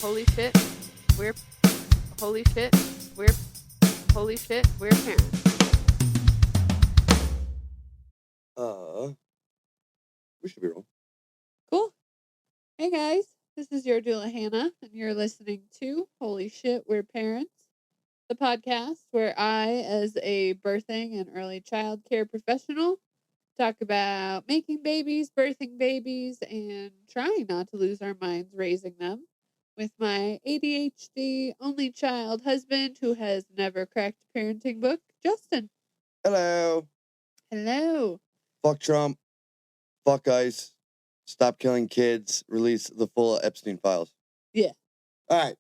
Holy shit, we're holy shit, we're parents. We should be rolling. Cool. Hey guys, this is your doula Hannah, and you're listening to Holy Shit, We're Parents, the podcast where I, as a birthing and early child care professional, talk about making babies, birthing babies, and trying not to lose our minds raising them with my ADHD only child husband who has never cracked a parenting book, Justin. Hello. Hello. Fuck Trump. Fuck ICE. Stop killing kids. Release the full Epstein files. Yeah. All right.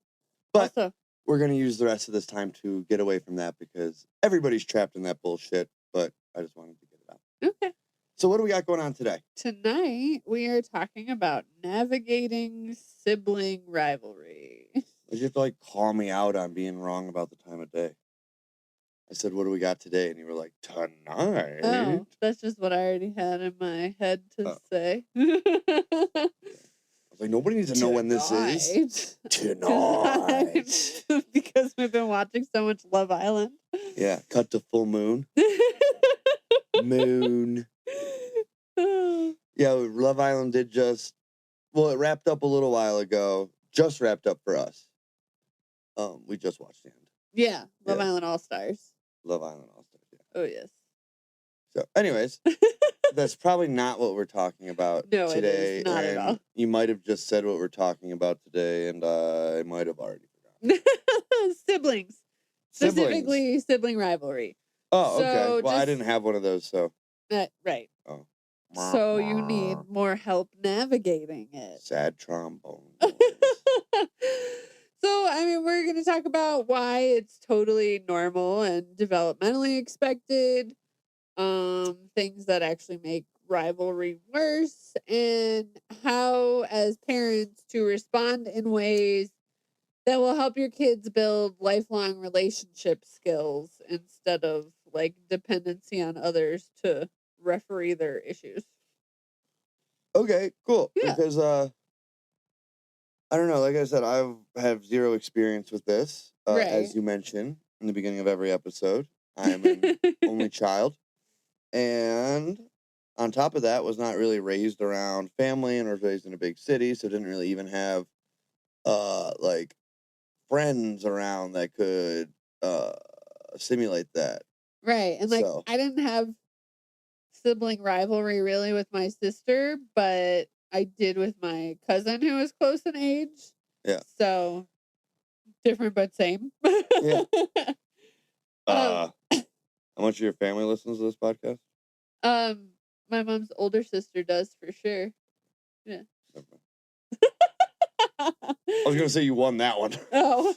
But Also, we're going to use the rest of this time to get away from that because everybody's trapped in that bullshit. But I just wanted to get it out. okay. So what do we got going on today? Tonight, we are talking about navigating sibling rivalry. You have to call me out on being wrong about the time of day. I said, what do we got today? And you were like, tonight. Oh, that's just what I already had in my head to say. I was like, nobody needs to know when this is. Tonight. Because we've been watching so much Love Island. Yeah, cut to full moon. Moon. Yeah, Love Island did it wrapped up a little while ago. Just wrapped up for us. We just watched the end. Yeah, Love Island All-Stars. Love Island All-Stars, yeah. Oh, yes. So, anyways, that's probably not what we're talking about today. It is not at all. You might have just said what we're talking about today, and I might have already forgotten. Siblings. Specifically, sibling rivalry. Oh, okay. Well, I didn't have one of those, so. Right. Oh. So you need more help navigating it. Sad trombone. So, we're going to talk about why it's totally normal and developmentally expected. Things that actually make rivalry worse, and how, as parents, to respond in ways that will help your kids build lifelong relationship skills instead of dependency on others to referee their issues. Okay, cool. Yeah. Because I don't know, like I said, I have zero experience with this. Right. As you mentioned in the beginning of every episode, I'm an only child. And on top of that, was not really raised around family and was raised in a big city, so didn't really even have friends around that could simulate that. Right. And I didn't have sibling rivalry really with my sister, but I did with my cousin who was close in age. Yeah. So different but same. Yeah. How much of your family listens to this podcast? My mom's older sister does for sure. Yeah. Okay. I was gonna say you won that one. Oh.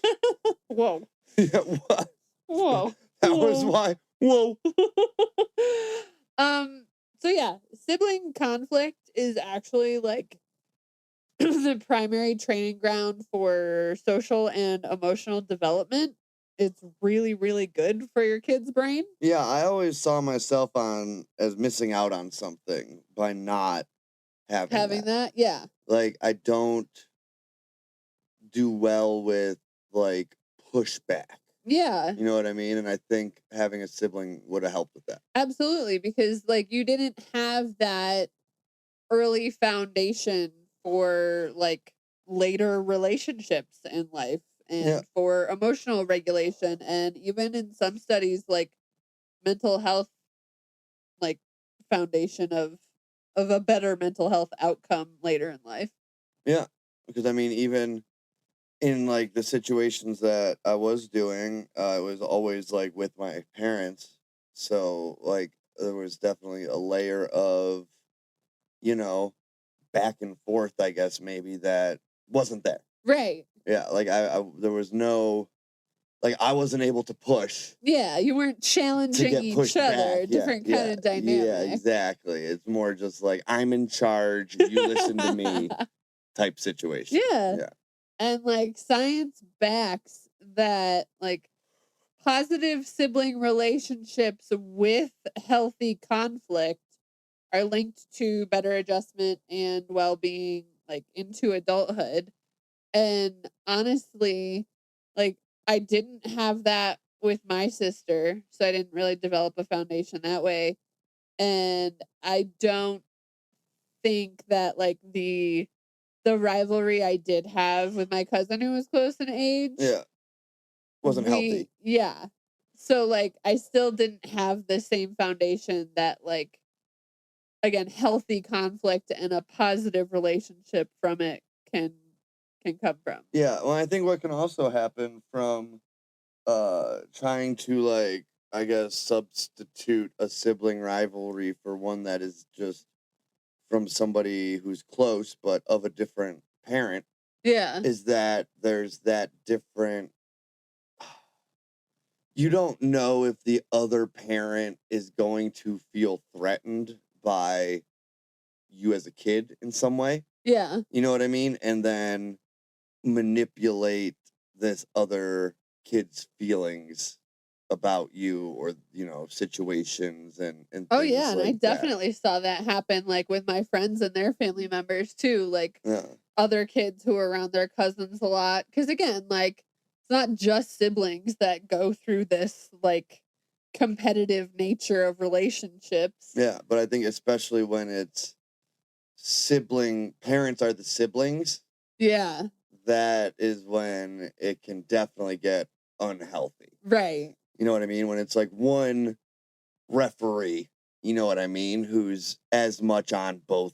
Whoa. Yeah, what? Whoa. That was why. Whoa. So yeah, sibling conflict is actually the primary training ground for social and emotional development. It's really, really good for your kid's brain. Yeah, I always saw myself as missing out on something by not having that. Yeah. I don't do well with pushback. Yeah. You know what I mean? And I think having a sibling would have helped with that. Absolutely, because you didn't have that early foundation for later relationships in life and for emotional regulation, and even in some studies mental health foundation of a better mental health outcome later in life. Yeah, because even in the situations that I was doing, it was always with my parents, so there was definitely a layer of back and forth, I guess, maybe that wasn't there. Right. Yeah, I there was no I wasn't able to push. Yeah, you weren't challenging each other. Back. Different kind of dynamic. Yeah, exactly. It's more just I'm in charge, you listen to me type situation. Yeah. And science backs that positive sibling relationships with healthy conflict are linked to better adjustment and well-being into adulthood. And honestly, like, I didn't have that with my sister, so I didn't really develop a foundation that way. And I don't think that, like, the rivalry I did have with my cousin who was close in age, Yeah. Wasn't healthy. yeah. So, like, I still didn't have the same foundation that, like, again, healthy conflict and a positive relationship from it can come from. Yeah, well, I think what can also happen from trying to, like, I guess, substitute a sibling rivalry for one that is just from somebody who's close but of a different parent Yeah. is that there's that different. You don't know if the other parent is going to feel threatened by you as a kid in some way. Yeah. You know what I mean? And then manipulate this other kid's feelings about you, or, situations and Oh, things yeah, and I like that. definitely saw that happen, like, with my friends and their family members too, like, Yeah. other kids who are around their cousins a lot. Because again, like, it's not just siblings that go through this, like, competitive nature of relationships. Yeah, but I think especially when it's parents are the siblings, Yeah, that is when it can definitely get unhealthy. right. You know what I mean? When it's like one referee, you know what I mean, who's as much on both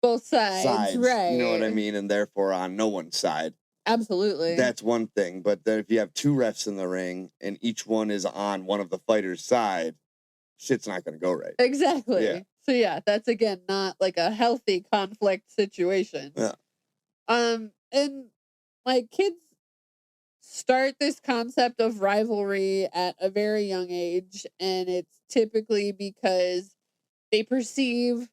Both sides, sides, you know what I right. mean, and therefore on no one's side. Absolutely. That's one thing. But then if you have two refs in the ring and each one is on one of the fighters' side, shit's not going to go right. Yeah. Exactly. So yeah, that's again not like a healthy conflict situation. Yeah. And like kids start this concept of rivalry at a very young age, and it's typically because they perceive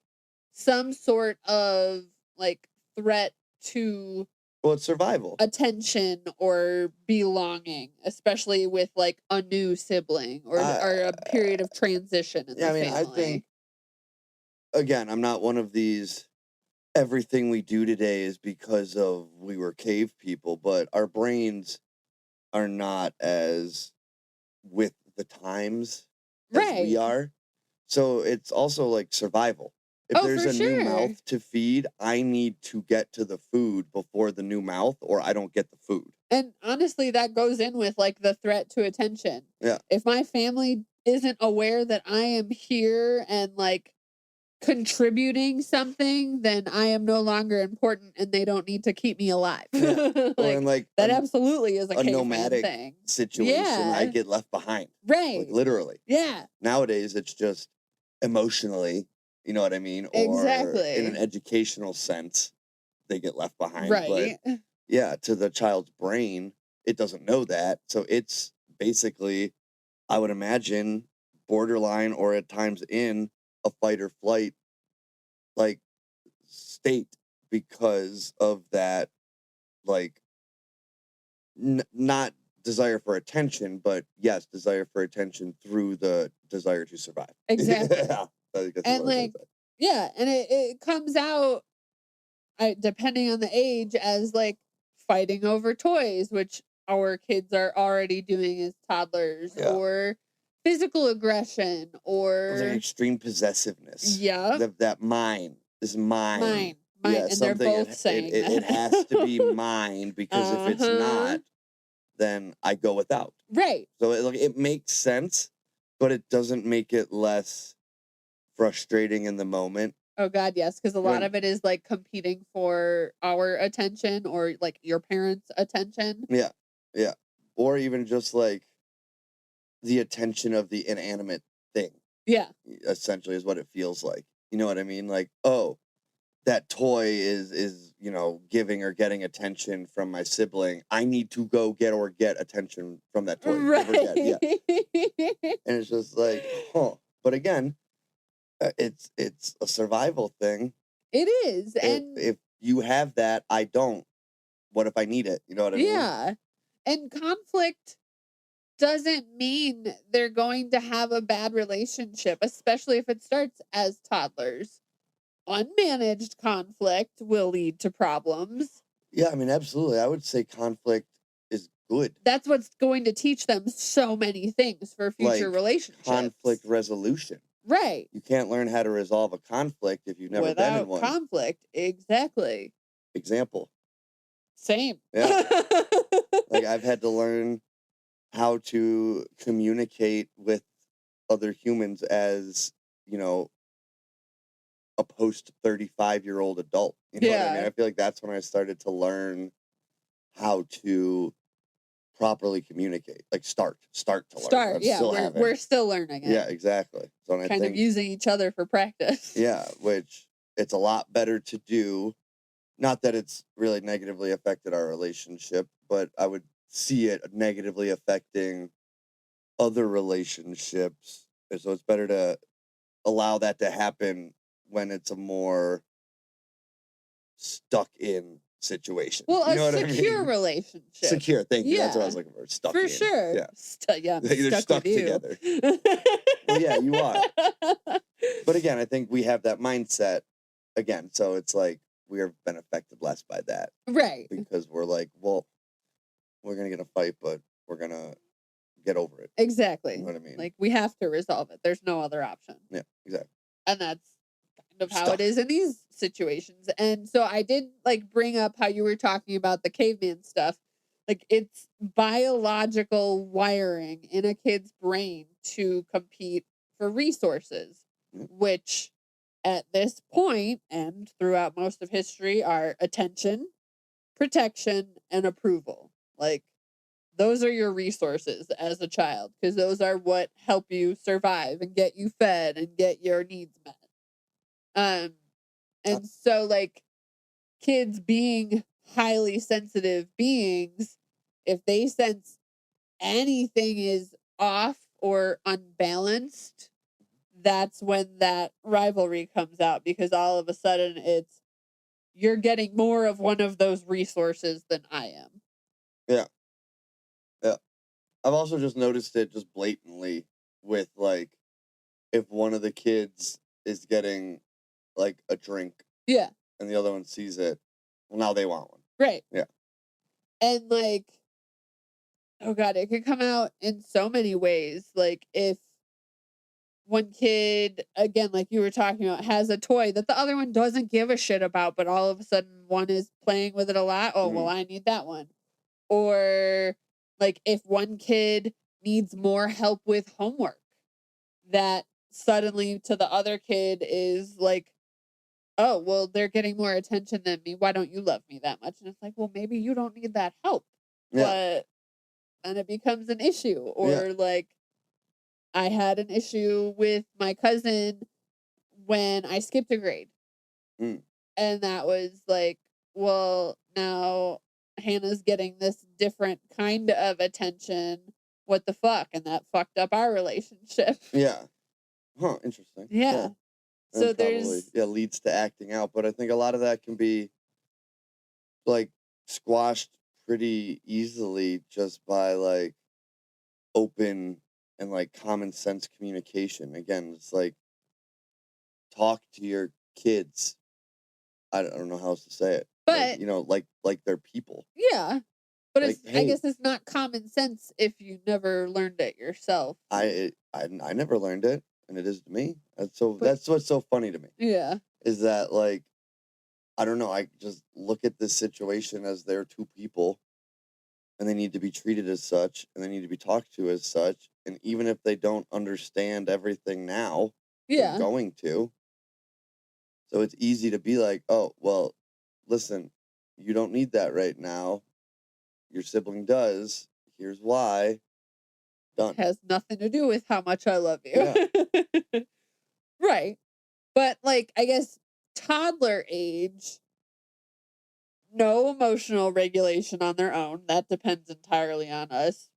some sort of like threat to Well, it's survival. attention or belonging, especially with like a new sibling or a period of transition in Yeah, the I mean, I family. think, again, I'm not one of these everything we do today is because of we were cave people, but our brains are not as with the times as we Right. are. So it's also like survival. If Oh, there's for a new sure. mouth to feed, I need to get to the food before the new mouth, or I don't get the food. And honestly, that goes in with like the threat to attention. Yeah. If my family isn't aware that I am here and like contributing something, then I am no longer important and they don't need to keep me alive. Yeah. Or in Like like that absolutely is a a caveman nomadic thing. situation, I Yeah. get left behind. Like Right. literally. Yeah. Nowadays, it's just emotionally, you know what I mean? Or in an Exactly. educational sense, they get left behind. But Right. yeah, to the child's brain, it doesn't know that. So it's basically, I would imagine, borderline or at times in a fight or flight like state because of that, like, not desire for attention, but yes, desire for attention through the desire to survive. Exactly. Yeah, I guess is And what I was trying like, to say. yeah, and it comes out depending on the age as like fighting over toys, which our kids are already doing as toddlers, Yeah, or physical aggression, it's like or extreme possessiveness. yeah, That mine is mine. mine, Yeah, and they're something both saying it has to be that. mine because if it's Uh-huh. not, then I go without. Right. So it makes sense, but it doesn't make it less frustrating in the moment. Oh God, yes, because a lot When of it is like competing for our attention or like your parents' attention. yeah, yeah, or even just like the attention of the inanimate thing, Yeah. essentially, is what it feels like. You know what I mean? Like, oh, that toy is giving or getting attention from my sibling. I need to go get attention from that toy. Give or get, yeah. Right. And it's just like, huh. But again, it's a survival thing. It is. And If you have that, I don't. What if I need it? You know what I mean? yeah. And conflict doesn't mean they're going to have a bad relationship, especially if it starts as toddlers. Unmanaged conflict will lead to problems. Yeah, I mean, absolutely. I would say conflict is good. That's what's going to teach them so many things for future Like relationships. conflict resolution. Right. You can't learn how to resolve a conflict if you've never been in Without one. conflict. Exactly. Example. Same. Yeah. Like I've had to learn how to communicate with other humans as, you know, a post 35-year-old adult. You know what I mean? Yeah. I feel like that's when I started to learn how to properly communicate. Like start to learn. Yeah, Still we're still learning it. Yeah, exactly. So and I Kind of think using each other for practice. yeah, which it's a lot better to do. Not that it's really negatively affected our relationship, but I would see it negatively affecting other relationships. And so it's better to allow that to happen when it's a more stuck in situation. Well, You know a what I secure mean? relationship. Secure. Thank you. That's what I Yeah. was looking for. Stuck For in. sure. Yeah. Yeah, I'm They're stuck with you. together. Well, yeah, you are. But again, I think we have that mindset again. So it's like we have been affected less by that. Right. Because we're like, well, we're going to get in a fight, but we're going to get over it. Exactly. You know what I mean? Like we have to resolve it. There's no other option. Yeah, exactly. And that's kind of how it is in these situations. And so I did like bring up how you were talking about the caveman stuff. Like it's biological wiring in a kid's brain to compete for resources, which at this point and throughout most of history are attention, protection, and approval. Like those are your resources as a child because those are what help you survive and get you fed and get your needs met. And so like kids being highly sensitive beings, if they sense anything is off or unbalanced, that's when that rivalry comes out because all of a sudden it's you're getting more of one of those resources than I am. Yeah. Yeah. I've also just noticed it just blatantly with like if one of the kids is getting like a drink. Yeah. And the other one sees it, well now they want one. Right. Yeah. And like oh god, it could come out in so many ways. Like if one kid, again, like you were talking about, has a toy that the other one doesn't give a shit about, but all of a sudden one is playing with it a lot. Oh, well, I need that one. Or like if one kid needs more help with homework, that suddenly to the other kid is like, oh, well, they're getting more attention than me. Why don't you love me that much? And it's like, well, maybe you don't need that help. Yeah. But then it becomes an issue. Or like, I had an issue with my cousin when I skipped a grade. Mm. And that was like, well, now Hannah's getting this different kind of attention. What the fuck? And that fucked up our relationship. Yeah. Huh, interesting. Yeah. So and probably, there's leads to acting out. But I think a lot of that can be like squashed pretty easily just by like open and like common sense communication. Again, it's like talk to your kids. I don't know how else to say it. But like, like they're people. Yeah. But like, I guess it's not common sense if you never learned it yourself. I never learned it, and it is to me. That's what's so funny to me. Yeah. Is that like I don't know, I just look at this situation as they're two people and they need to be treated as such and they need to be talked to as such. And even if they don't understand everything now, they're going to. So it's easy to be like, oh, well, listen, you don't need that right now. Your sibling does. Here's why. Done. Has nothing to do with how much I love you. Yeah. Right. But like, I guess toddler age, no emotional regulation on their own. That depends entirely on us.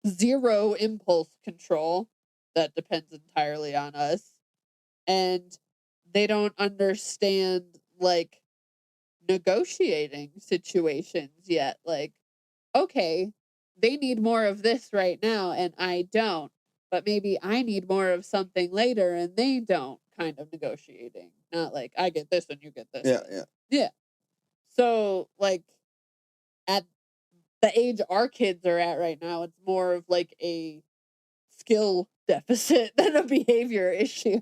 Zero impulse control. That depends entirely on us. And they don't understand like negotiating situations yet. Like, okay, they need more of this right now and I don't, but maybe I need more of something later and they don't, kind of negotiating. Not like I get this and you get this. Yeah, yeah. Yeah. So, like, at the age our kids are at right now, it's more of like a skill deficit than a behavior issue.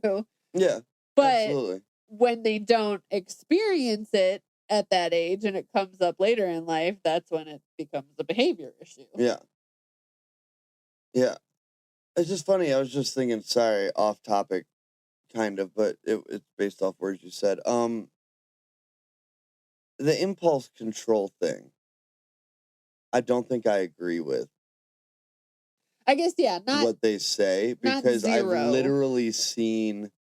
Yeah, But absolutely. when they don't experience it at that age and it comes up later in life, that's when it becomes a behavior issue. Yeah. Yeah. It's just funny. I was just thinking, sorry, off topic, kind of, but it's based off words you said. The impulse control thing, I don't think I agree with I guess, yeah, not what they say not because I've zero. literally seen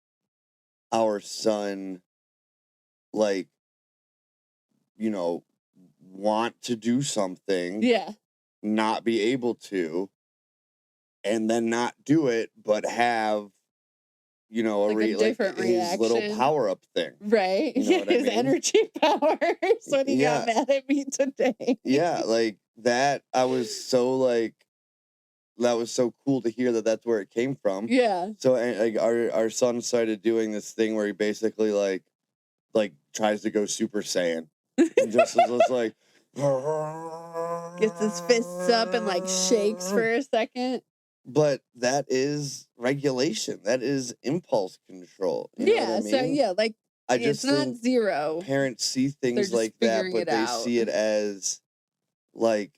our son, like, want to do something, Yeah. not be able to, and then not do it, but have, Like a different his little reaction. power up thing. Right. You know what I His mean? energy powers when he Yeah. got mad at me today. Yeah, like that. I was so like, that was so cool to hear that that's where it came from. Yeah. So like our son started doing this thing where he basically like tries to go Super Saiyan and just was like Gets his fists up and like shakes for a second. But that is regulation. That is impulse control. You know what I mean? So yeah, like I it's just not think zero. parents see They're things just like that, figuring but it they out. see it as like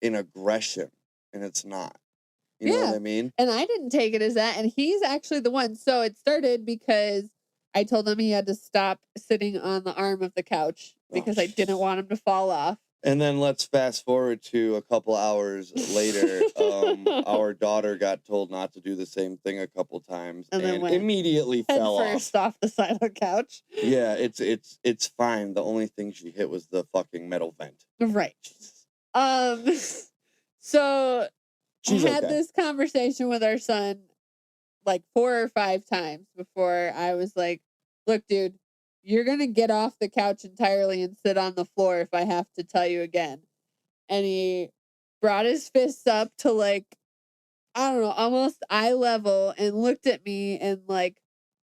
an aggression, and it's not. You know what I mean? And I didn't take it as that. And he's actually the one. So it started because I told him he had to stop sitting on the arm of the couch because I didn't want him to fall off. And then let's fast forward to a couple hours later. Our daughter got told not to do the same thing a couple times and immediately fell first off the side of the couch. Yeah, it's fine. The only thing she hit was the fucking metal vent. Right. So She's I had okay. this conversation with our son like 4 or 5 times before I was like, look, dude, you're going to get off the couch entirely and sit on the floor if I have to tell you again. And he brought his fists up to like, I don't know, almost eye level and looked at me and like,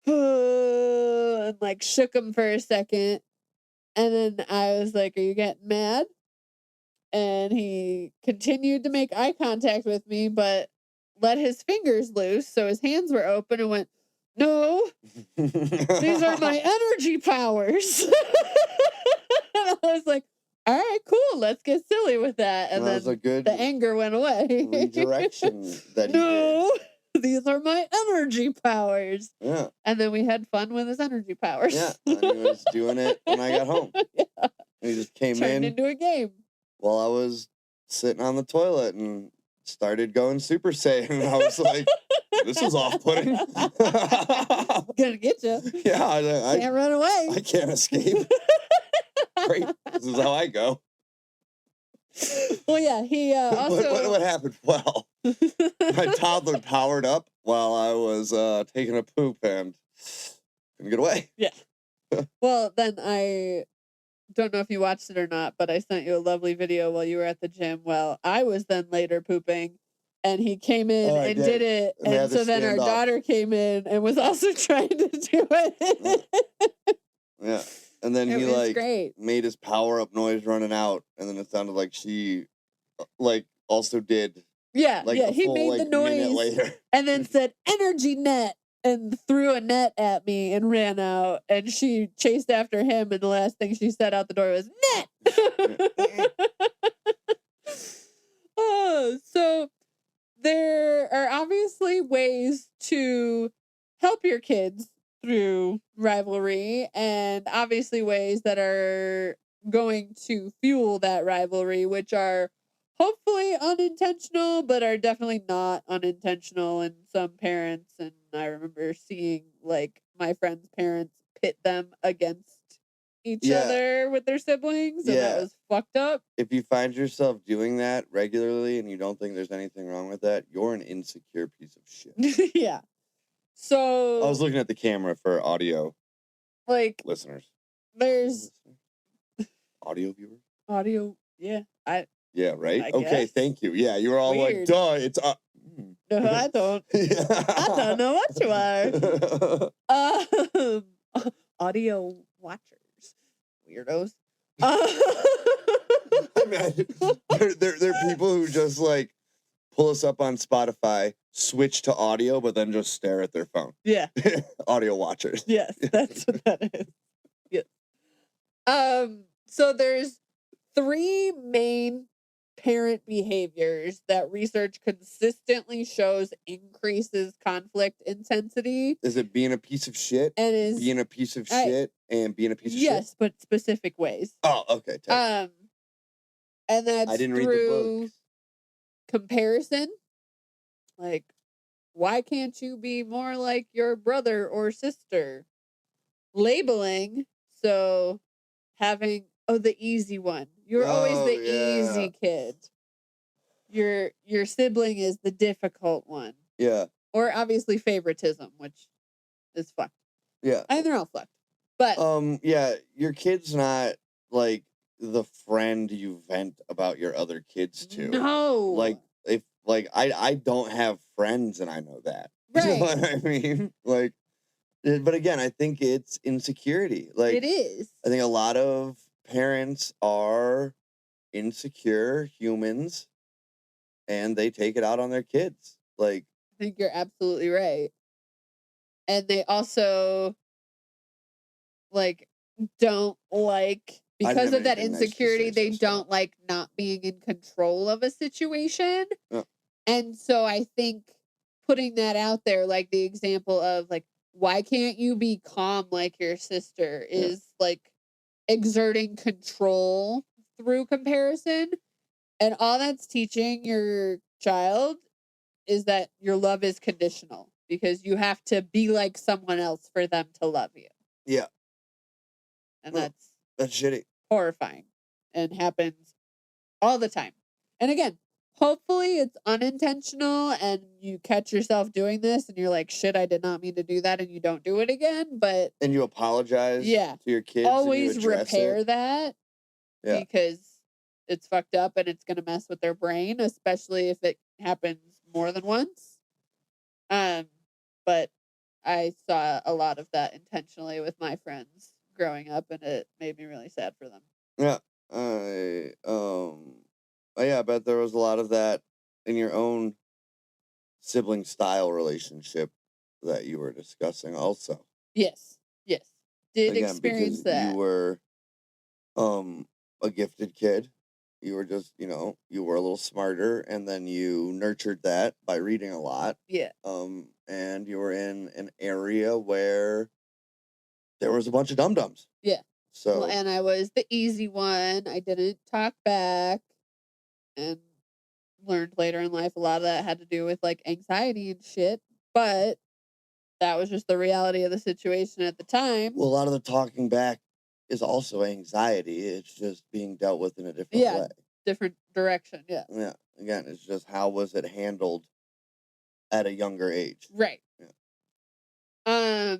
and like shook him for a second. And then I was like, are you getting mad? And he continued to make eye contact with me, but let his fingers loose. So his hands were open and went, no, these are my energy powers. And I was like, all right, cool. Let's get silly with that. And that then was a good the anger went away. redirection that he no, these are my energy powers. Yeah. And then we had fun with his energy powers. Yeah. And he was doing it when I got home. Yeah. And he just Turned into a game. While I was sitting on the toilet and started going Super Saiyan. And I was like, this is off-putting. Gonna get you. Yeah. I can't run away. I can't escape. Great. This is how I go. Well, yeah, he also... What happened? Well, my toddler powered up while I was taking a poop and couldn't get away. Yeah. Well, then I don't know if you watched it or not, but I sent you a lovely video while you were at the gym while I was then later pooping. And he came in and did it. And so then our daughter came in and was also trying to do it. Yeah. And then he like made his power up noise running out, and then it sounded like she like also did. Yeah, like, yeah. He made the noise later. And then said energy net and threw a net at me and ran out. And she chased after him, and the last thing she said out the door was net. So there are obviously ways to help your kids through rivalry, and obviously ways that are going to fuel that rivalry, which are hopefully unintentional, but are definitely not unintentional in some parents. And I remember seeing like my friends' parents pit them against each other with their siblings, and that was fucked up. If you find yourself doing that regularly and you don't think there's anything wrong with that, you're an insecure piece of shit. Yeah. So I was looking at the camera for audio, like listeners. There's audio viewers. Audio, yeah. Yeah, right. I okay, guess. thank you. Yeah, you were all like, "Duh, it's." No, I don't. I don't know what you are. Audio watchers, weirdos. Imagine there are people who just like pull us up on Spotify, switch to audio, but then just stare at their phone. Yeah. Audio watchers. Yes, that's what that is. Yes. So there's 3 main parent behaviors that research consistently shows increases conflict intensity. Is it being a piece of shit? And is being a piece of shit and being a piece of shit? Yes, but specific ways. Oh, okay. And that's I didn't read the through books. comparison. Like, why can't you be more like your brother or sister? Labeling. So having the easy one. You're always the easy kid. Your sibling is the difficult one. Yeah. Or obviously favoritism, which is fucked. Yeah. I think they're all fucked. But yeah, your kid's not like the friend you vent about your other kids to. No. Like if like I don't have friends and I know that. Right. You know what I mean? Like, but again, I think it's insecurity. Like it is. I think a lot of parents are insecure humans and they take it out on their kids. Like, I think you're absolutely right. And they also like don't like, because of that insecurity, they don't like not being in control of a situation. Yeah. And so I think putting that out there, like the example of like, why can't you be calm like your sister, is like exerting control through comparison. And all that's teaching your child is that your love is conditional, because you have to be like someone else for them to love you. Yeah. And that's shitty. Horrifying and happens all the time. And again, hopefully it's unintentional and you catch yourself doing this and you're like, shit, I did not mean to do that, and you don't do it again. But and you apologize to your kids. Always repair that. Yeah. Because it's fucked up and it's gonna mess with their brain, especially if it happens more than once. But I saw a lot of that intentionally with my friends growing up, and it made me really sad for them. Yeah. I bet there was a lot of that in your own sibling style relationship that you were discussing also. Yes. Did experience that. You were a gifted kid. You were just, you were a little smarter, and then you nurtured that by reading a lot. Yeah. And you were in an area where there was a bunch of dum-dums. Yeah. So, and I was the easy one. I didn't talk back, and learned later in life a lot of that had to do with like anxiety and shit. But that was just the reality of the situation at the time. Well, a lot of the talking back is also anxiety. It's just being dealt with in a different way. Different direction, yeah. Yeah. Again, it's just how was it handled at a younger age. Right. Yeah.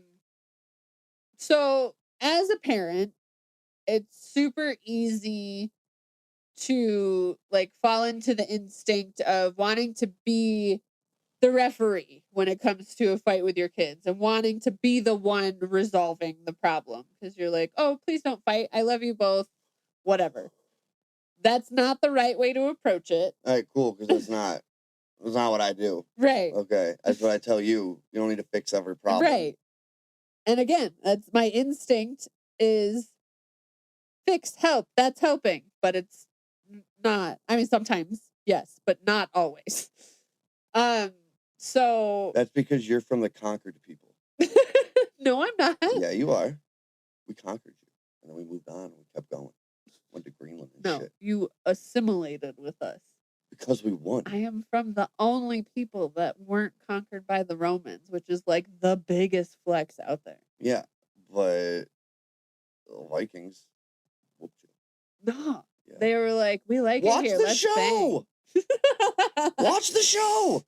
So as a parent, it's super easy to like fall into the instinct of wanting to be the referee when it comes to a fight with your kids, and wanting to be the one resolving the problem, because you're like, oh, please don't fight. I love you both. Whatever. That's not the right way to approach it. All right, cool, because that's not what I do. Right. Okay. That's what I tell you. You don't need to fix every problem. Right. And again, that's my instinct is fix, help. That's helping. But it's not. I mean, sometimes, yes, but not always. So that's because you're from the conquered people. No, I'm not. Yeah, you are. We conquered you, and then we moved on and we kept going. Went to Greenland and shit. You assimilated with us. Because we won. I am from the only people that weren't conquered by the Romans, which is like the biggest flex out there. Yeah, but the Vikings whooped you. No. Yeah. They were like, we like it here. Let's show. Watch the show.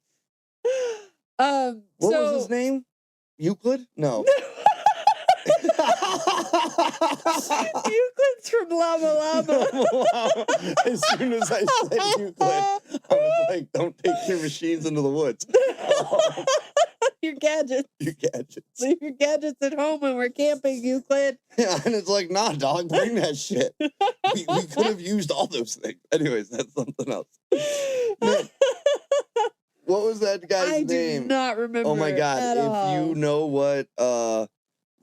What was his name? Euclid? No. Euclid's from Llama Llama. As soon as I said Euclid, I was like, don't take your machines into the woods. your gadgets. Your gadgets. Leave your gadgets at home when we're camping, Euclid. Yeah, and it's like, nah, dog, bring that shit. We could have used all those things. Anyways, that's something else. Man, what was that guy's I name? do not remember. Oh my God! At If all. you know what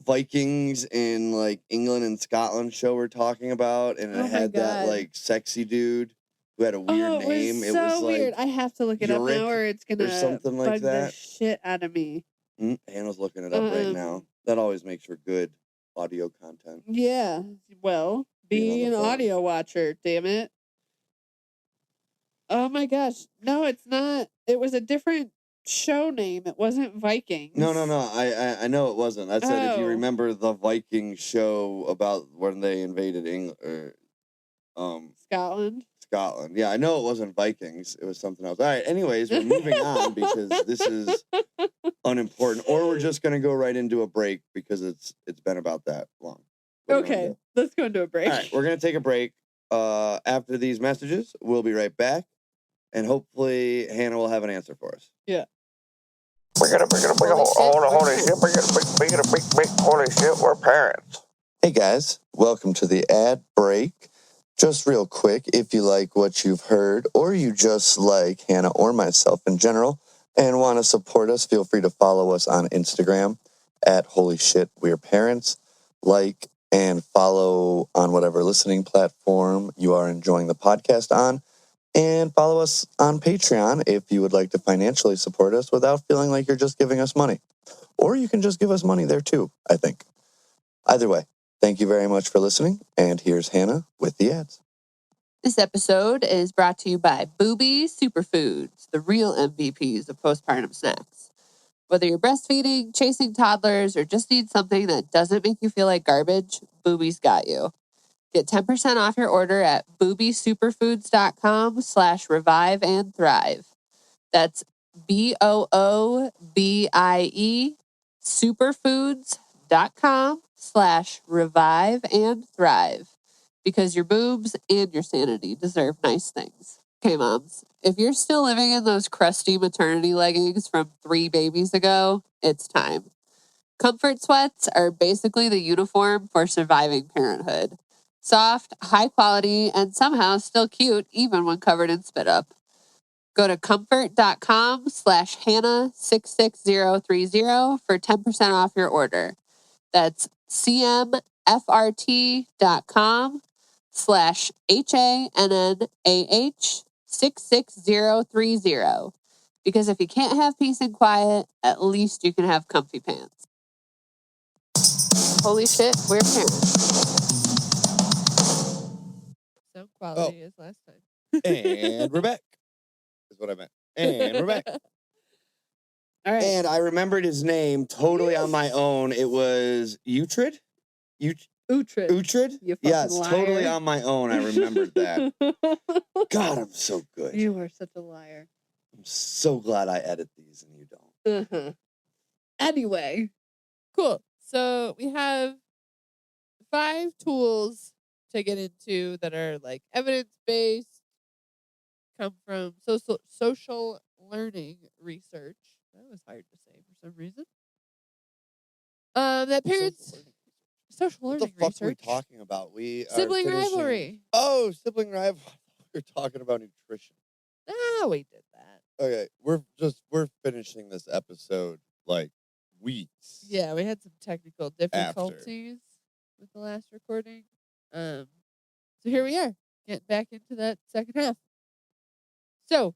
Vikings in like England and Scotland show we're talking about, and it had that like sexy dude who had a weird name. It was so weird. Like I have to look it up now, or it's gonna something like bug that. the shit out of me. Hannah's looking it up right now. That always makes for good audio content. Yeah. Well, be an audio watcher, damn it. Oh my gosh. No, it's not. It was a different show name. It wasn't Vikings. No. I know it wasn't. I said if you remember the Viking show about when they invaded England or Scotland. Yeah, I know it wasn't Vikings. It was something else. All right. Anyways, we're moving on because this is unimportant, or we're just gonna go right into a break because it's been about that long. Okay, let's go into a break. All right, we're gonna take a break. After these messages, we'll be right back, and hopefully Hannah will have an answer for us. Yeah. Big holy shit, we're parents. Hey guys, welcome to the ad break. Just real quick, if you like what you've heard, or you just like Hannah or myself in general, and want to support us, feel free to follow us on Instagram at Holy Shit We're Parents. Like and follow on whatever listening platform you are enjoying the podcast on. And follow us on Patreon if you would like to financially support us without feeling like you're just giving us money. Or you can just give us money there too, I think. Either way, thank you very much for listening, and here's Hannah with the ads. This episode is brought to you by Booby Superfoods, the real MVPs of postpartum snacks. Whether you're breastfeeding, chasing toddlers, or just need something that doesn't make you feel like garbage, Booby's got you. Get 10% off your order at boobysuperfoods.com/revive and thrive. That's BOOBIE superfoods.com/revive and thrive. Because your boobs and your sanity deserve nice things. Okay, moms, if you're still living in those crusty maternity leggings from 3 babies ago, it's time. Comfort sweats are basically the uniform for surviving parenthood. Soft, high quality, and somehow still cute even when covered in spit up. Go to comfort.com/Hannah66030 for 10% off your order. That's CMFRT.com/HANNAH66030. Because if you can't have peace and quiet, at least you can have comfy pants. Holy shit, we're parents. Sound quality is last time. And we're back. Is what I meant. And we're back. All right. And I remembered his name totally on my own. It was Uhtred? Uhtred? Yes, liar. Totally on my own. I remembered that. God, I'm so good. You are such a liar. I'm so glad I edit these and you don't. Anyway, cool. So we have 5 tools to get into that are like evidence-based, come from social learning research. That was hard to say for some reason. That parents social learning research. What the fuck research. are we talking about? We Sibling are rivalry. Oh, sibling rivalry. We're talking about nutrition. Ah, we did that. Okay, we're finishing this episode like weeks. Yeah, we had some technical difficulties with the last recording. So here we are, getting back into that second half. So,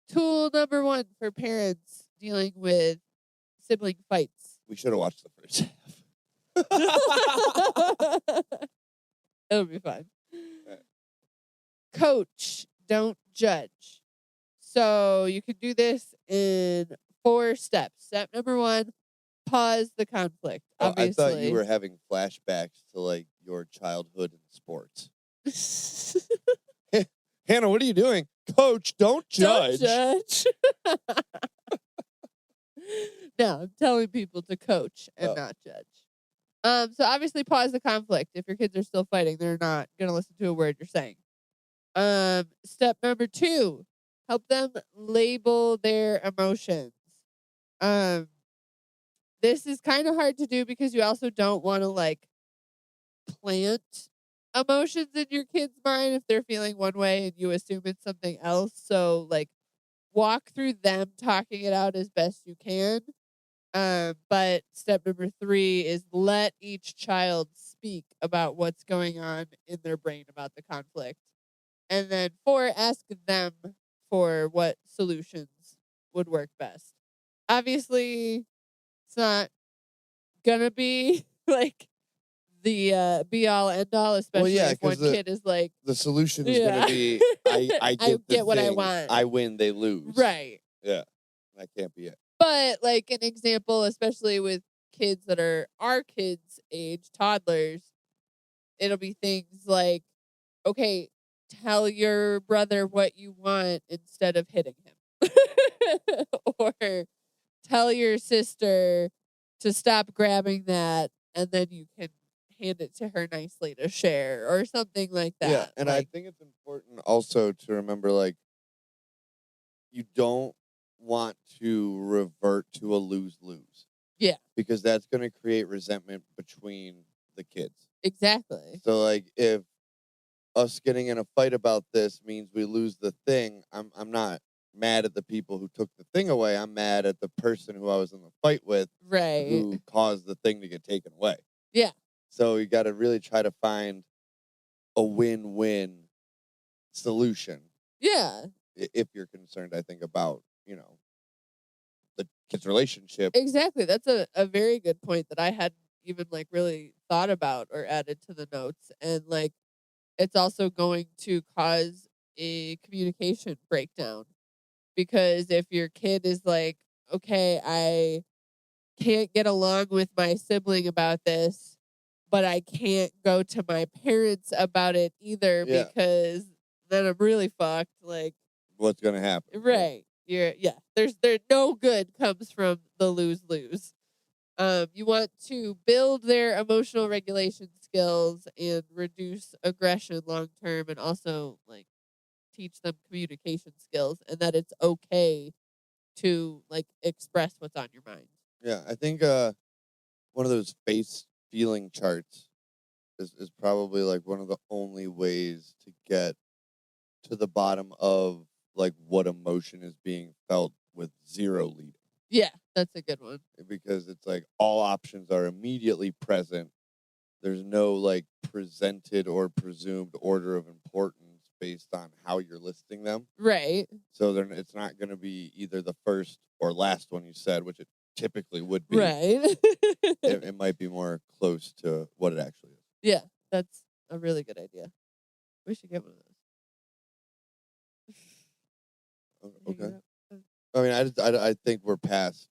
tool number 1 for parents dealing with sibling fights. We should have watched the first half. It'll be fine. Right. Coach, don't judge. So you can do this in 4 steps. Step number 1, pause the conflict. Obviously. I thought you were having flashbacks to like your childhood in sports. Hannah, what are you doing? Coach, don't judge. Don't judge. No, I'm telling people to coach and not judge. So obviously pause the conflict. If your kids are still fighting, they're not going to listen to a word you're saying. Step number 2, help them label their emotions. this is kind of hard to do because you also don't want to like plant emotions in your kid's mind if they're feeling one way and you assume it's something else. So like walk through them talking it out as best you can. But step number 3 is let each child speak about what's going on in their brain about the conflict. And then 4, ask them for what solutions would work best. Obviously, it's not gonna be like the be all end all, especially yeah, if one 'cause kid is like, The solution is yeah, gonna be I get the get what I thing, want. I win, they lose. Right. Yeah. That can't be it. But like an example, especially with kids that are our kids' age, toddlers, it'll be things like, okay, tell your brother what you want instead of hitting him. Or tell your sister to stop grabbing that and then you can hand it to her nicely to share or something like that. Yeah, and I think it's important also to remember, like, you don't want to revert to a lose-lose. Yeah. Because that's going to create resentment between the kids. Exactly. So, like, if us getting in a fight about this means we lose the thing, I'm not mad at the people who took the thing away. I'm mad at the person who I was in the fight with, right, who caused the thing to get taken away. Yeah. So you got to really try to find a win-win solution. Yeah. If you're concerned, I think, about, the kid's relationship. Exactly. That's a very good point that I hadn't even like really thought about or added to the notes. And like it's also going to cause a communication breakdown. Because if your kid is like, okay, I can't get along with my sibling about this, but I can't go to my parents about it either because then I'm really fucked. Like, what's gonna happen? Right. There's no good comes from the lose-lose. You want to build their emotional regulation skills and reduce aggression long term, and also like teach them communication skills, and that it's okay to like express what's on your mind. Yeah, I think one of those face feeling charts is probably like one of the only ways to get to the bottom of like what emotion is being felt with 0 leading. Yeah, that's a good one. Because it's like all options are immediately present. There's no like presented or presumed order of importance based on how you're listing them. Right. So it's not going to be either the first or last one you said, which it typically would be. Right. it might be more close to what it actually is. Yeah, that's a really good idea. We should get one of those. Okay. I mean, I think we're past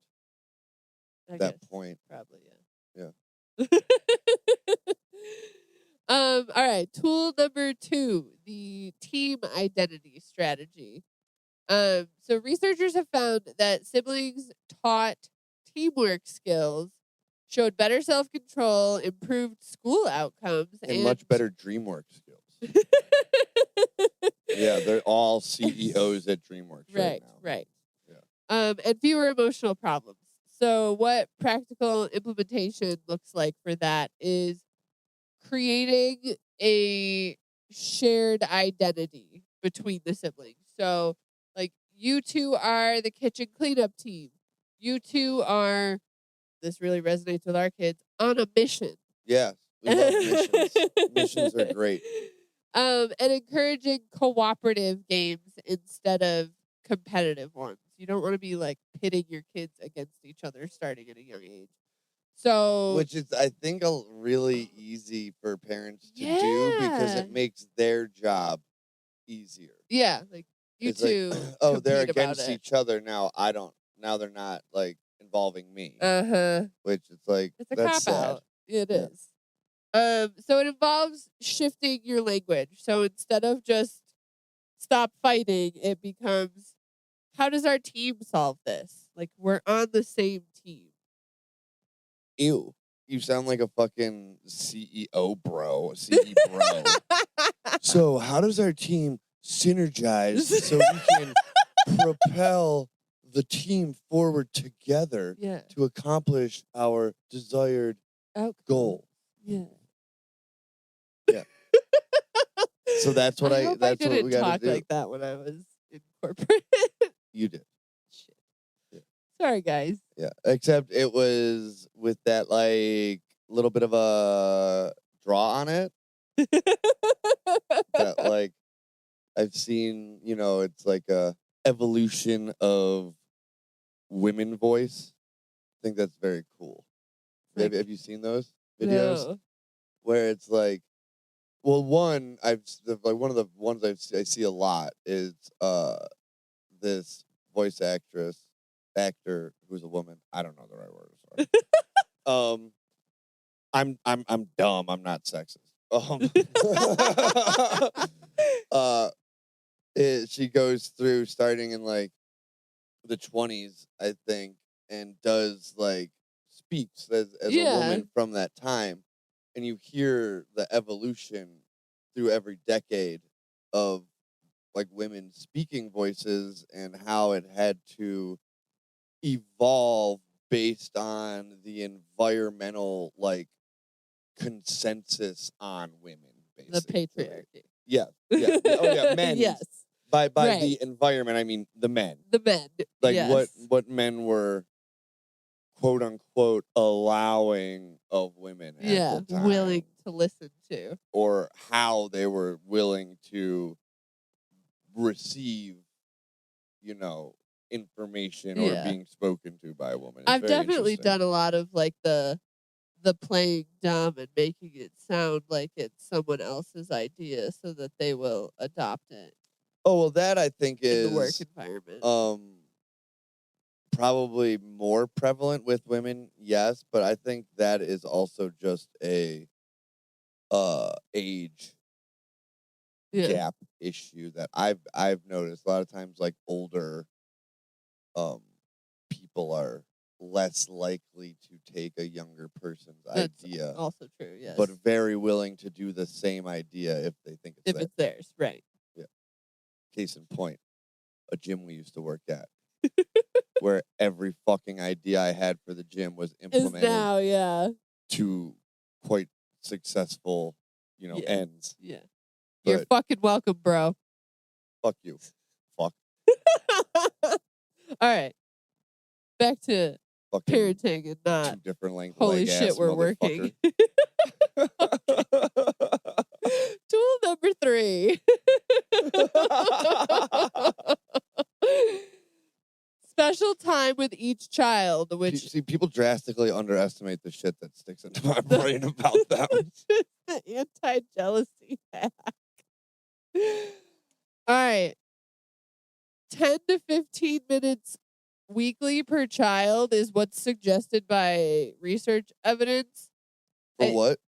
that point. Probably, yeah. All right. Tool number 2, the team identity strategy. So researchers have found that siblings taught teamwork skills showed better self-control, improved school outcomes, and much better DreamWorks skills. Yeah, they're all CEOs at DreamWorks right now. Right. Yeah. And fewer emotional problems. So what practical implementation looks like for that is creating a shared identity between the siblings. So, like, you two are the kitchen cleanup team. You two are, this really resonates with our kids, on a mission. Yes, we love missions. Missions are great. And encouraging cooperative games instead of competitive ones. You don't want to be like pitting your kids against each other starting at a young age. So, which is, I think, really easy for parents to do because it makes their job easier. Yeah, like you it's two. Like, oh, they're against each other now. Now they're not like involving me. Which it's like it's a that's cop out. It is. So it involves shifting your language. So instead of just stop fighting, it becomes, how does our team solve this? Like, we're on the same team. Ew. You sound like a fucking CEO bro. CE bro. So how does our team synergize so we can propel the team forward together to accomplish our desired goal. Yeah. Yeah. So that's what I that's what we got to talk do. like that when I was in corporate. You did. Shit. Yeah. Sorry, guys. Yeah. Except it was with that like little bit of a draw on it. That like I've seen, it's like a evolution of women voice. I think that's very cool. Like, have you seen those videos? no. Where it's like, well, one one of the ones I see a lot is this voice actor who's a woman. I don't know the right word. Sorry. I'm dumb. I'm not sexist. She goes through starting in like the 20s, I think, and does like speaks as a woman from that time, and you hear the evolution through every decade of like women speaking voices and how it had to evolve based on the environmental like consensus on women, basically. The patriarchy. Yeah. Oh yeah, men. Yes. By the environment, I mean the men. The men. Like yes. what men were quote unquote allowing of women at the time. Willing to listen to. Or how they were willing to receive, information or being spoken to by a woman. It's I've definitely done a lot of like the playing dumb and making it sound like it's someone else's idea so that they will adopt it. Oh, well, that I think is in the work environment. Probably more prevalent with women, yes, but I think that is also just a age gap issue that I've noticed. A lot of times like older people are less likely to take a younger person's idea. Also true, yes. But very willing to do the same idea if they think it's it's theirs, right. Yeah. Case in point, a gym we used to work at. Where every fucking idea I had for the gym was implemented to quite successful, ends. Yeah. But you're fucking welcome, bro. Fuck you. Fuck. All right. Back to fucking parenting and not 2 different length holy leg shit, ass we're working. motherfucker. Tool number 3. Special time with each child, which See, people drastically underestimate the shit that sticks into my brain about them. The anti-jealousy hack. All right. 10 to 15 minutes weekly per child is what's suggested by research evidence. For what?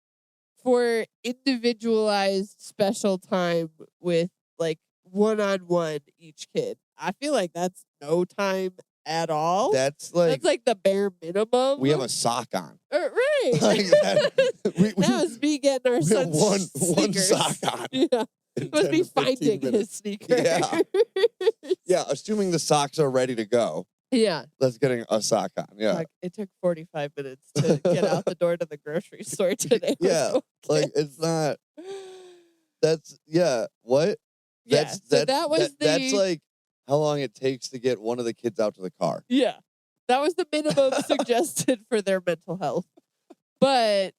For individualized special time with like one-on-one each kid. I feel like that's no time at all. That's like the bare minimum. We have a sock on. Right. Like that was me getting our son's one sock on. Yeah. It was me finding his sneaker. Yeah. Yeah, assuming the socks are ready to go. Yeah. Let's get a sock on. Yeah. Like, it took 45 minutes to get out the door to the grocery store today. Yeah. Like, it's not. That's, what? That's like how long it takes to get one of the kids out to the car. Yeah. That was the minimum suggested for their mental health. But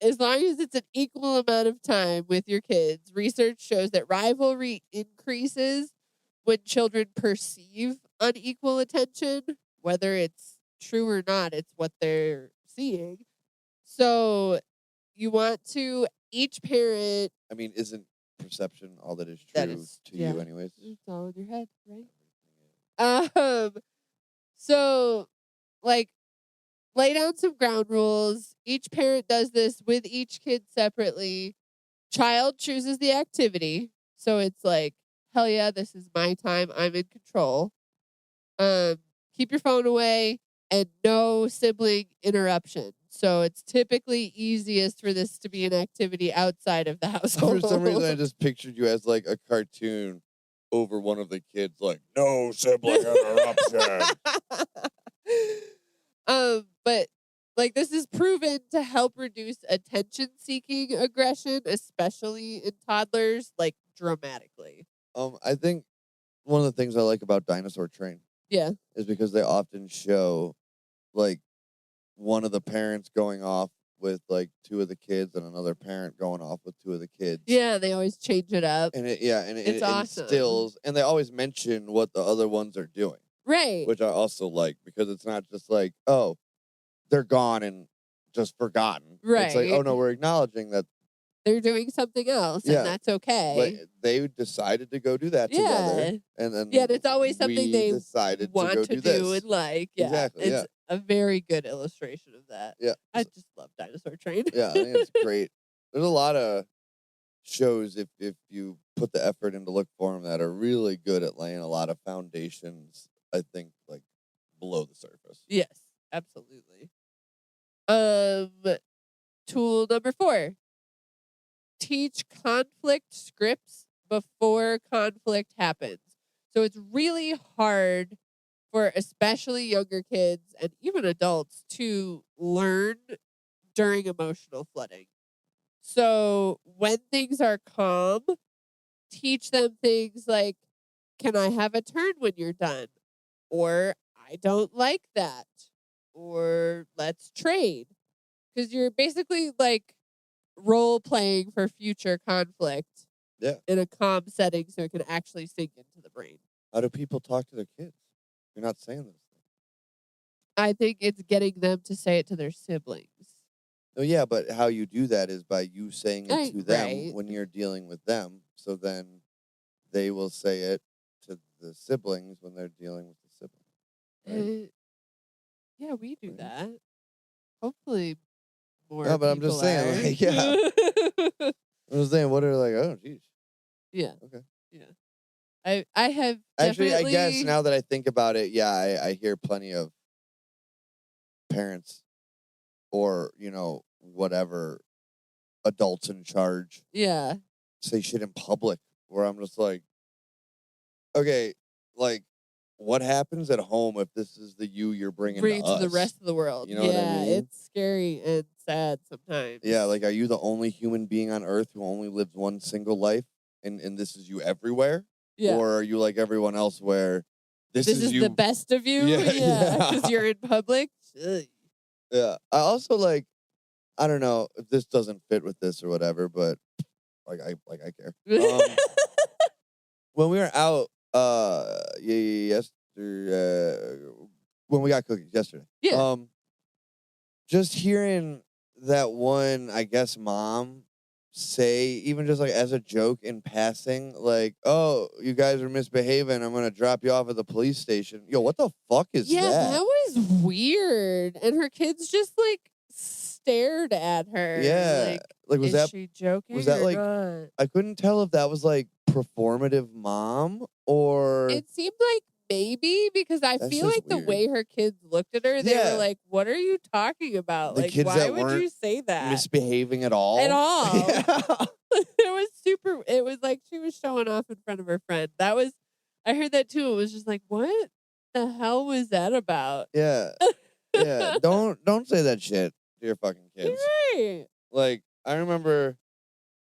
as long as it's an equal amount of time with your kids, research shows that rivalry increases when children perceive unequal attention, whether it's true or not, it's what they're seeing. So you want to, each parent... I mean, isn't perception all that is true to you anyways? It's all in your head, right? So, like, lay down some ground rules. Each parent does this with each kid separately. Child chooses the activity. So it's like, hell yeah, this is my time. I'm in control. Keep your phone away and no sibling interruption. So it's typically easiest for this to be an activity outside of the household. For some reason, I just pictured you as like a cartoon over one of the kids, like, no sibling interruption. But like this is proven to help reduce attention-seeking aggression, especially in toddlers, like dramatically. I think one of the things I like about Dinosaur Train Yeah. is because they often show, like, one of the parents going off with, like, two of the kids and another parent going off with two of the kids. Yeah, they always change it up. And it It's awesome. instills, and they always mention what the other ones are doing, Right. which I also like, because it's not just like, oh, they're gone and just forgotten. It's like, oh Right. no, we're acknowledging that They're doing something else, Yeah. and that's okay. like they decided to go do that together, and then Yeah, and it's always something we they decided want to go to do do this. and like. Yeah, Exactly, it's a very good illustration of that. Yeah. I just love Dinosaur Train. Yeah, I think it's great. There's a lot of shows, if you put the effort in to look for them, that are really good at laying a lot of foundations, I think, like, below the surface. Yes, absolutely. Tool number 4. Teach conflict scripts before conflict happens. So it's really hard for especially younger kids and even adults to learn during emotional flooding. So when things are calm, teach them things like, can I have a turn when you're done? Or I don't like that. Or let's trade. Because you're basically like role playing for future conflict in a calm setting so it can actually sink into the brain. How do people talk to their kids? You're not saying those things. I think it's getting them to say it to their siblings. Oh, yeah, but how you do that is by you saying it to them Right. when you're dealing with them. So then they will say it to the siblings when they're dealing with the siblings. Right? Yeah, we do Right. that. Hopefully more No, but I'm just people saying, are. like, yeah. I'm just saying, what are like, oh, geez. Yeah. Okay. Yeah. I have Actually, I guess definitely- now that I think about it, yeah, I hear plenty of parents or, whatever adults in charge Yeah. say shit in public where I'm just like, okay, like, what happens at home if this is the you're bringing Bring to it to us? the rest of the world. You know what I mean? It's scary and sad sometimes. Yeah, like, are you the only human being on Earth who only lives one single life, and this is you everywhere? Yeah. Or are you like everyone else where this is you? the best of you? Yeah. Because you're in public? Ugh. Yeah. I also, like, I don't know if this doesn't fit with this or whatever, but I care. When we were out when we got cookies yesterday. Yeah. Just hearing that one, I guess, mom say, even just like as a joke in passing, like, oh, you guys are misbehaving, I'm gonna drop you off at the police station. Yo, what the fuck is that? Yeah, that was weird. And her kids just like stared at her. Yeah. Like, was is that she joking? was that, or like- not? I couldn't tell if that was like performative mom or It seemed like maybe because I That's feel just like the weird. way her kids looked at her, they Yeah. were like, "What are you talking about? The Like, kids why that would you weren't say that?" misbehaving at all. At all. Yeah. It was super. It was like she was showing off in front of her friend. That was. I heard that too. It was just like, what the hell was that about? Yeah. Yeah. Don't say that shit to your fucking kids. Right. Like, I remember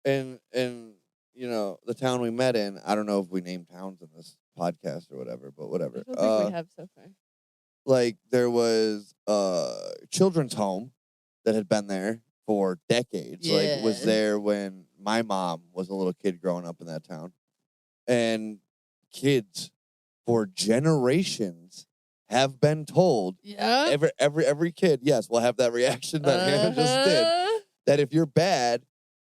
in the town we met in, I don't know if we named towns in this podcast or whatever, but whatever. I don't think we have so far. Like, there was a children's home that had been there for decades. Like, was Yeah. there when my mom was a little kid growing up in that town. And kids for generations have been told, Yeah. every kid, yes, will have that reaction that Hannah just did, that if you're bad,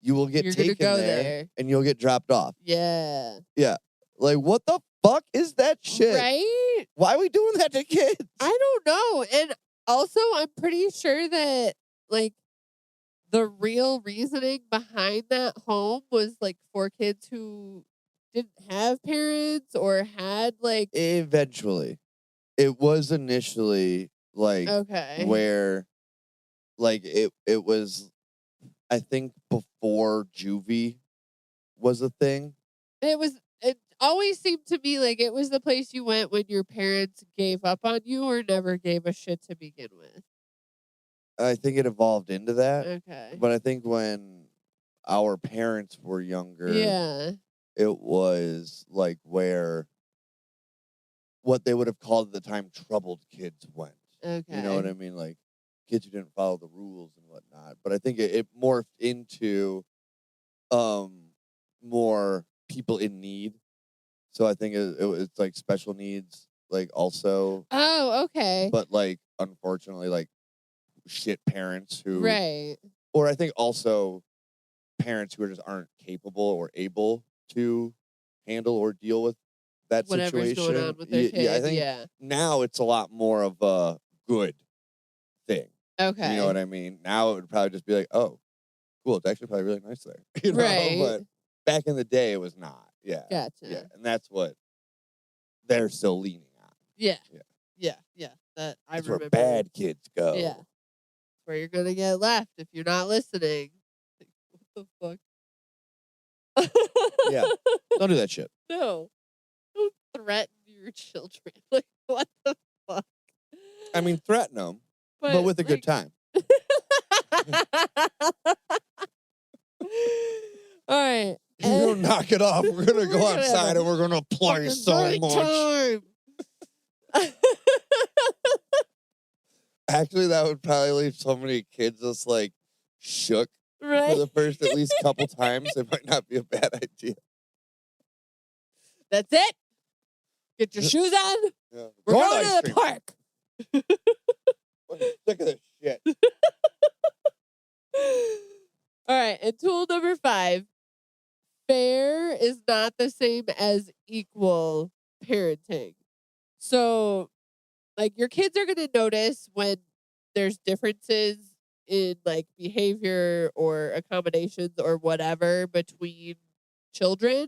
you will get You're gonna taken go there, there. and you'll get dropped off. Yeah. Yeah. Like, what the fuck is that shit? Right? Why are we doing that to kids? I don't know. And also, I'm pretty sure that, like, the real reasoning behind that home was, like, for kids who didn't have parents or had, like... Eventually. It was initially, like, Okay. where, like, it was, I think, before juvie was a thing. It always seemed to me like it was the place you went when your parents gave up on you or never gave a shit to begin with. I think it evolved into that. Okay. But I think when our parents were younger, Yeah. it was like where what they would have called at the time troubled kids went. Okay. You know what I mean? Like kids who didn't follow the rules and whatnot. But I think it morphed into more people in need. So I think it's like special needs, like also. Oh, okay. But like unfortunately, like shit parents who, Right. or I think also parents who just aren't capable or able to handle or deal with that Whatever's situation. going on with their kid. Yeah, I think now it's a lot more of a good thing. Okay. You know what I mean? Now it would probably just be like, oh, cool, it's actually probably really nice there. You know? Right. But back in the day, it was not. Yeah. Gotcha. Yeah, and that's what they're still leaning on. Yeah. Yeah. Yeah. That I That's remember. where bad kids go. Yeah. Where you're gonna get left if you're not listening. What the fuck? Yeah. Don't do that shit. No. Don't threaten your children. Like, what the fuck? I mean, threaten them, but with a good time. All right. You're gonna knock it off. We're gonna go outside and we're gonna play so much. Time. Actually, that would probably leave so many kids just like shook Right. for the first at least couple times. It might not be a bad idea. That's it. Get your shoes on. Yeah. We're going to the park. I'm sick of this shit. All right. And tool number 5. Fair is not the same as equal parenting. So, like, your kids are going to notice when there's differences in, like, behavior or accommodations or whatever between children.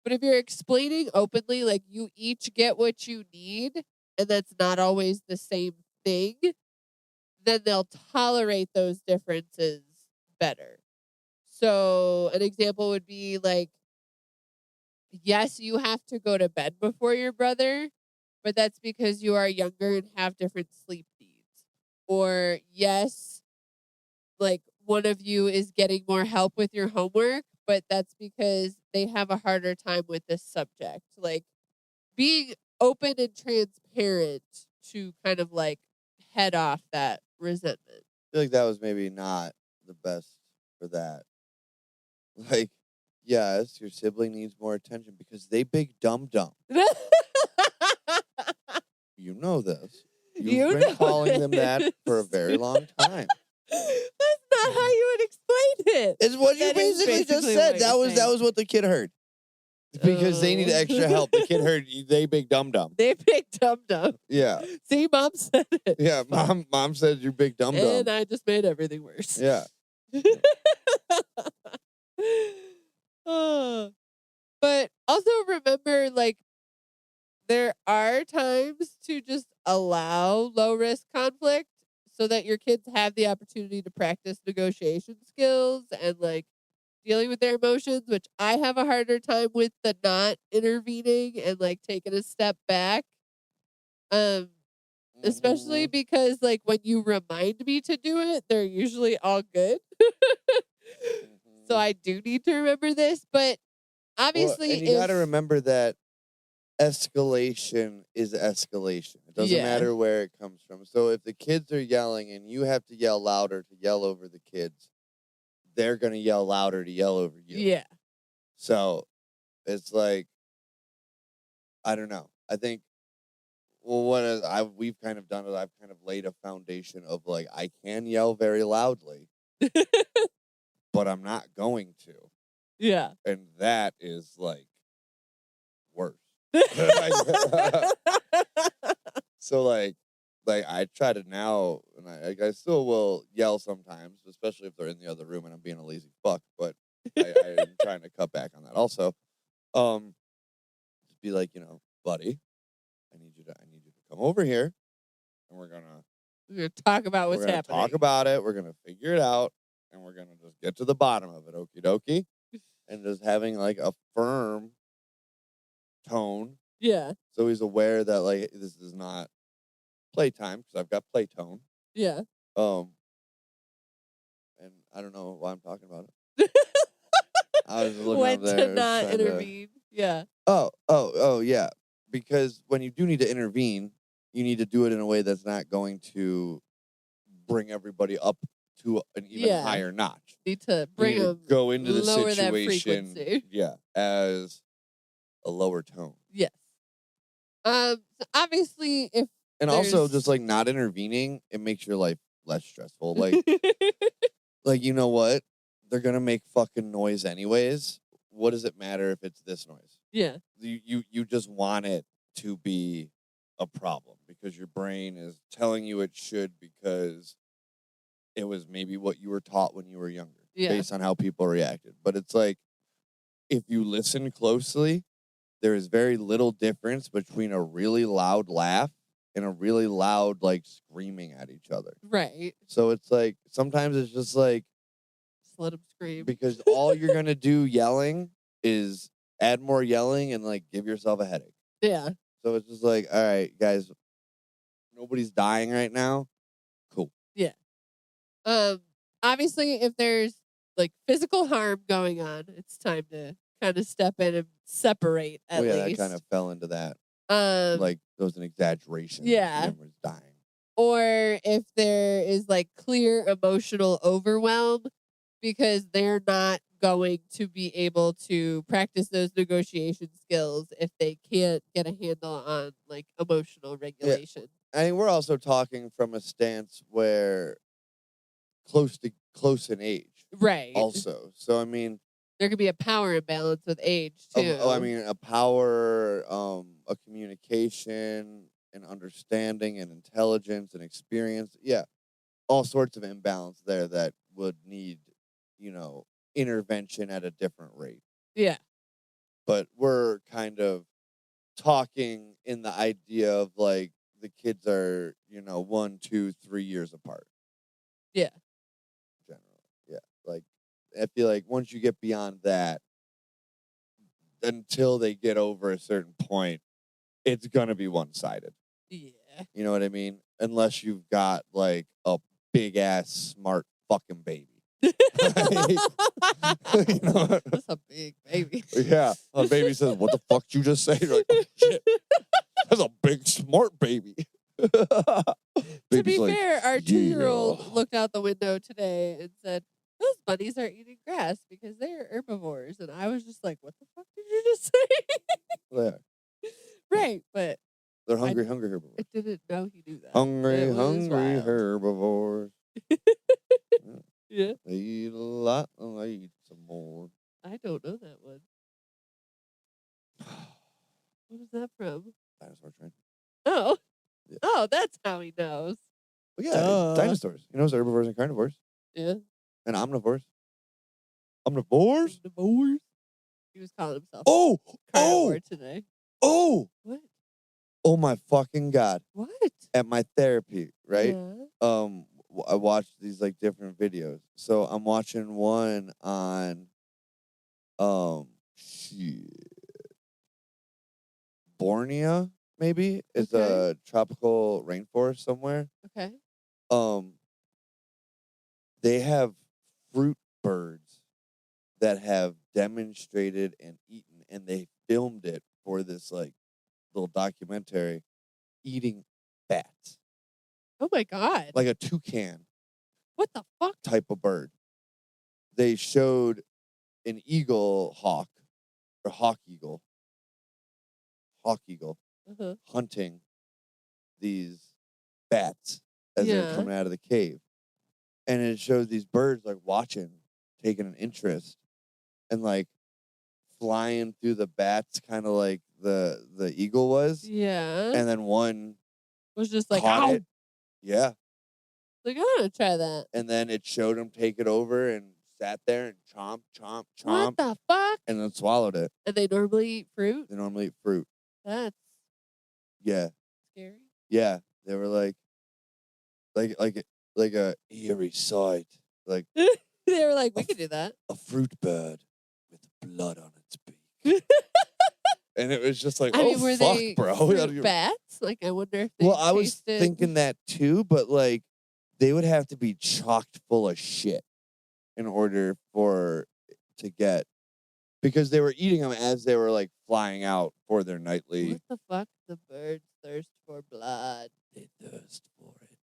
But if you're explaining openly, like, you each get what you need, and that's not always the same thing, then they'll tolerate those differences better. So an example would be like, yes, you have to go to bed before your brother, but that's because you are younger and have different sleep needs. Or yes, like one of you is getting more help with your homework, but that's because they have a harder time with this subject. Like being open and transparent to kind of like head off that resentment. I feel like that was maybe not the best for that. Like, yes, your sibling needs more attention because they big dum-dum. You know this. You've been calling them that for a very long time. That's not how you would explain it. It's what you That is basically just basically said. what That you're was saying. what the kid heard. Because they need extra help. The kid heard they big dum-dum. They big dum-dum. Yeah. See, Mom said it. Yeah, mom said you big dum-dum. And I just made everything worse. Yeah. But also remember, like, there are times to just allow low-risk conflict so that your kids have the opportunity to practice negotiation skills and, like, dealing with their emotions, which I have a harder time with the not intervening and, like, taking a step back. Especially because, like, when you remind me to do it, they're usually all good. So I do need to remember this, but obviously, well, and you got to remember that escalation is escalation. It doesn't matter where it comes from. So if the kids are yelling and you have to yell louder to yell over the kids, they're going to yell louder to yell over you. Yeah. So it's like, I don't know. I think, well, what we've kind of done is I've kind of laid a foundation of like, I can yell very loudly, but I'm not going to. Yeah. And that is like worse. So like I try to now, and I still will yell sometimes, especially if they're in the other room and I'm being a lazy fuck. But I'm trying to cut back on that also. Just be like, buddy, I need you to come over here, and we're gonna talk about what's happening. Talk about it. We're gonna figure it out, and we're gonna just get to the bottom of it. Okie dokie. And just having like a firm tone. Yeah. So he's aware that like this is not playtime because I've got playtone. Yeah. And I don't know why I'm talking about it. I was looking when up there. to not intervene. Yeah. Oh, yeah. Because when you do need to intervene, you need to do it in a way that's not going to bring everybody up to an even higher notch. Need to You need bring to them go into the lower that situation, frequency. yeah, as a lower tone. Yes. So obviously, if And also, just like not intervening, it makes your life less stressful. Like, like you know what? They're gonna make fucking noise anyways. What does it matter if it's this noise? Yeah. You just want it to be a problem because your brain is telling you it should because it was maybe what you were taught when you were younger, based on how people reacted. But it's like, if you listen closely, there is very little difference between a really loud laugh and a really loud, like, screaming at each other. Right. So it's like, sometimes it's just like, just let them scream. because all you're going to do yelling is add more yelling and, like, give yourself a headache. Yeah. So it's just like, all right, guys, nobody's dying right now. Cool. Yeah. Obviously, if there's like physical harm going on, it's time to kind of step in and separate at least. That kind of fell into that. Like there was an exaggeration. Yeah. Everyone's dying. Or if there is like clear emotional overwhelm because they're not going to be able to practice those negotiation skills if they can't get a handle on like emotional regulation. Yeah. I mean, we're also talking from a stance where close in age. Right. Also. So, I mean, there could be a power imbalance with age, too. I mean, a power, a communication, an understanding, and intelligence, and experience. Yeah. All sorts of imbalance there that would need, intervention at a different rate. Yeah. But we're kind of talking in the idea of, like, the kids are, 1, 2, 3 years apart. Yeah. Generally. Yeah. Like, I feel like once you get beyond that, until they get over a certain point, it's gonna be one-sided. Yeah. You know what I mean? Unless you've got like a big ass smart fucking baby. That's a big baby. Yeah. A baby says, "What the fuck did you just say?" You're like, "Oh, shit. That's a big smart baby." To be fair, our 2-year-old looked out the window today and said, "Those bunnies are eating grass because they're herbivores." And I was just like, "What the fuck did you just say?" Yeah. Right, but they're hungry herbivores. I didn't know he knew that. Hungry herbivores. Yeah. They eat a lot and they eat some more. I don't know that one. What is that from? Dinosaur Train. Oh. Yeah. Oh, that's how he knows. Well, yeah, dinosaurs. He knows herbivores and carnivores. Yeah. And omnivores. Omnivores? He was calling himself carnivore today. Oh! What? Oh my fucking God. What? At my therapy, right? Yeah. I watched these like different videos. So I'm watching one on Borneo, maybe. It's a tropical rainforest somewhere. Okay. They have fruit birds that have demonstrated and eaten, and they filmed it for this like little documentary, eating bats. Oh my God. Like a toucan. What the fuck? Type of bird. They showed an hawk eagle hunting these bats as they're coming out of the cave. And it shows these birds like watching, taking an interest, and like flying through the bats, kind of like the eagle was. Yeah. And then one was just like, caught ow. it. Yeah. Like, I want to try that. And then it showed him take it over and sat there and chomp. What the fuck? And then swallowed it. And they normally eat fruit? They normally eat fruit. That's scary. Scary? Yeah. They were like a eerie sight. Like they were like, we could do that. A fruit bird with blood on its beak. And it was just like, I mean, oh, were fuck, they bro. fruit bats? Like, I wonder if they Well, I was tasted... thinking that too, but like, they would have to be chocked full of shit in order to get, because they were eating them as they were like flying out for their nightly. What the fuck? The birds thirst for blood. They thirst for it.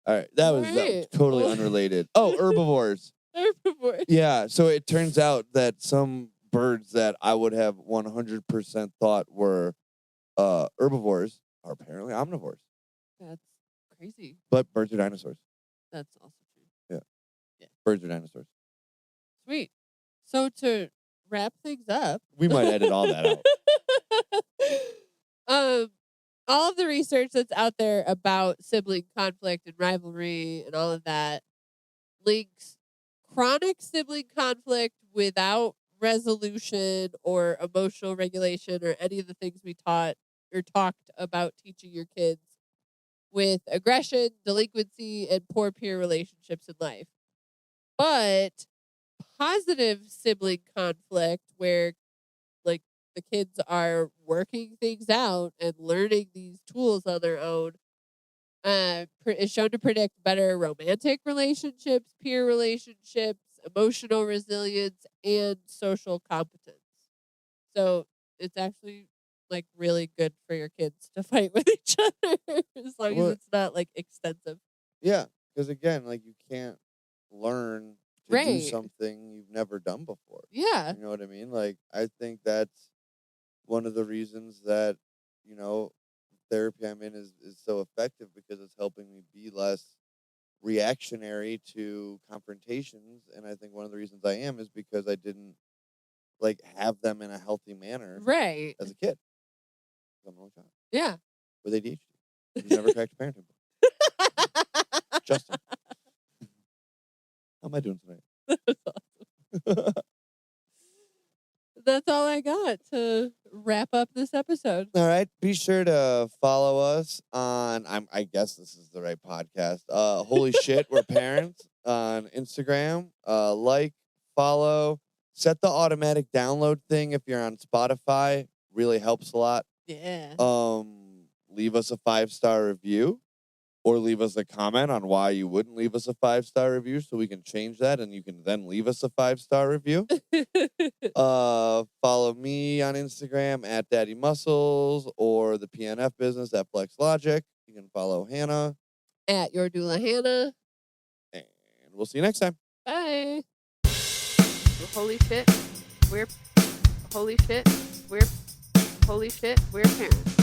All right, that was totally unrelated. Oh, herbivores. Herbivores. Yeah, so it turns out that some birds that I would have 100% thought were herbivores are apparently omnivores. That's crazy. But birds are dinosaurs. That's also true. Yeah. Birds are dinosaurs. Sweet. So to wrap things up, we might edit all that out. All of the research that's out there about sibling conflict and rivalry and all of that links chronic sibling conflict without resolution or emotional regulation or any of the things we taught or talked about teaching your kids with aggression, delinquency, and poor peer relationships in life. But positive sibling conflict where like the kids are working things out and learning these tools on their own is shown to predict better romantic relationships, peer relationships, emotional resilience, and social competence. So it's actually like really good for your kids to fight with each other as long as it's not like extensive. Yeah, because again, like you can't learn to do something you've never done before. Yeah. You know what I mean? Like, I think that's one of the reasons that, you know, therapy I'm in is so effective, because it's helping me be less reactionary to confrontations. And I think one of the reasons I am is because I didn't like have them in a healthy manner as a kid. I'm an only child. Yeah. With ADHD. Who's never cracked a parenting book. Justin. How am I doing tonight? That's awesome. That's all I got to wrap up this episode. All right. Be sure to follow us on, I guess this is the right podcast. Holy Shit, We're Parents on Instagram. Like, follow, set the automatic download thing if you're on Spotify. Really helps a lot. Yeah. Leave us a 5-star review. Or leave us a comment on why you wouldn't leave us a 5-star review so we can change that and you can then leave us a 5-star review. Follow me on Instagram at Daddy Muscles or the PNF business at Flex Logic. You can follow Hannah at Your Doula Hannah. And we'll see you next time. Bye. Holy shit, we're parents.